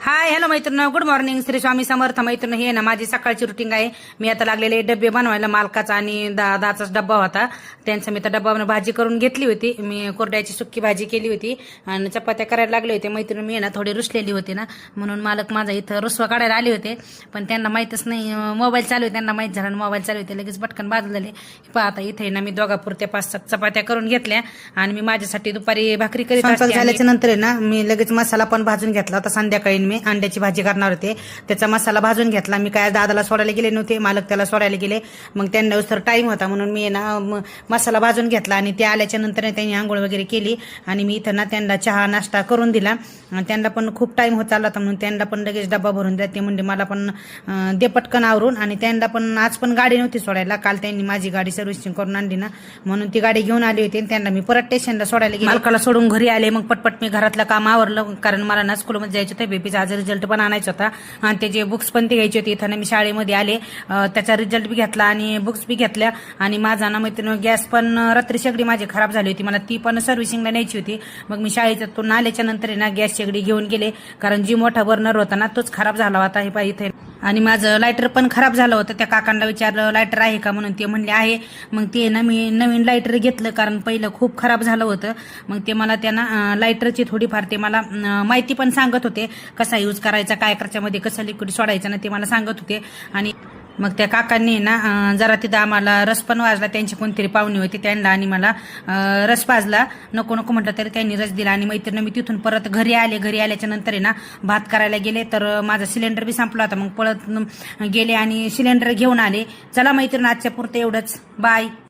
Hi hello मैत्रिणी, good morning. Shri Swami Samarth. मैत्रिणी, हे ना माझी सकाळची रुटीन आहे. मी आता लागलेले डबे बनवायला. मालकाचा आणि दादाचाच डब्बा होता त्यांचा. मी तर डब्बा भाजी करून घेतली होती. मी कोरड्याची सुक्की भाजी केली होती आणि चपात्या करायला लागले होते. मैत्रिणी, मी ना थोडी रुसलेली होती ना, म्हणून मालक माझा इथं रुसवा काढायला आले होते. पण त्यांना माहीतच नाही मोबाईल चालू आहे. त्यांना माहीत झालं मोबाईल चालू होते, लगेच पटकन बाजलेले. पहा आता इथे ना मी दोघापुरत्या 5-7 चपात्या करून घेतल्या आणि मी माझ्यासाठी दुपारी भाकरी करीत असते. झाल्याच्या नंतर आहे ना मी लगेच मसाला पण भाजून घेतला. आता संध्याकाळी मी अंड्याची भाजी करणार होते, त्याचा मसाला भाजून घेतला. मी काय दादाला सोडायला गेले नव्हते, मालक त्याला सोडायला गेले. मग त्यांना उसर टाइम होता म्हणून मी ना मसाला भाजून घेतला आणि ते आल्याच्या नंतर त्यांनी आंघोळ वगैरे केली आणि मी इथं ना त्यांना चहा नाश्ता करून दिला. त्यांना पण खूप टाइम होत आला होता म्हणून त्यांना पण लगेच डब्बा भरून द्या. ते म्हणजे मला पण दे पटकन आवरून. आणि त्यांना पण आज पण गाडी नव्हती सोडायला, काल त्यांनी माझी गाडी सर्व्हिसिंग करून आणली ना, म्हणून ती गाडी घेऊन आली होती. त्यांना मी परत स्टेशनला सोडायला गेले. मालकाला सोडून घरी आले. मग पटपट मी घरातलं काम आवरलं, कारण मला ना स्कूलमध्ये जायचं होतं. बेबीचा आज रिझल्ट पण आणायचा होता आणि त्याचे बुक्स पण ते घ्यायचे होते. इथं मी शाळेमध्ये आले, त्याचा रिझल्ट बी घेतला आणि बुक्स बी घेतल्या. आणि माझा ना मैत्रिणी गॅस पण रात्री शेगडी माझी खराब झाली होती, मला ती पण सर्व्हिसिंगला न्यायची होती. मग मी शाळेतून आल्याच्या नंतर ना गॅस शेगडी घेऊन गेले, कारण जी मोठा बर्नर होता ना तोच खराब झाला होता. हे इथे आणि माझं लायटर पण खराब झालं होतं. त्या काकांना विचारलं लायटर आहे का म्हणून, ते म्हणले आहे. मग ते ना मी नवीन लायटर घेतलं, कारण पहिलं खूप खराब झालं होतं. मग ते मला त्यांना लायटरची थोडीफार ते मला माहिती पण सांगत होते, कसा यूज करायचा, काय करायच्यामध्ये कसं लिक्विड सोडायचं ना, ते मला सांगत होते. आणि मग त्या काकांनी ना जरा तिथं आम्हाला रस पण वाजला. त्यांची कोणतरी पाहुणी होती, त्यांना आणि मला रस पाजला. नको नको म्हटलं तरी त्यांनी रस दिला. आणि मैत्रिणी, मी तिथून परत घरी आले. घरी आल्याच्या नंतर आहे ना भात करायला गेले, तर माझा सिलेंडर बी संपला होता. मग पळत गेले आणि सिलेंडर घेऊन आले. चला मैत्रिणी, आजच्या पुरतं एवढंच. बाय.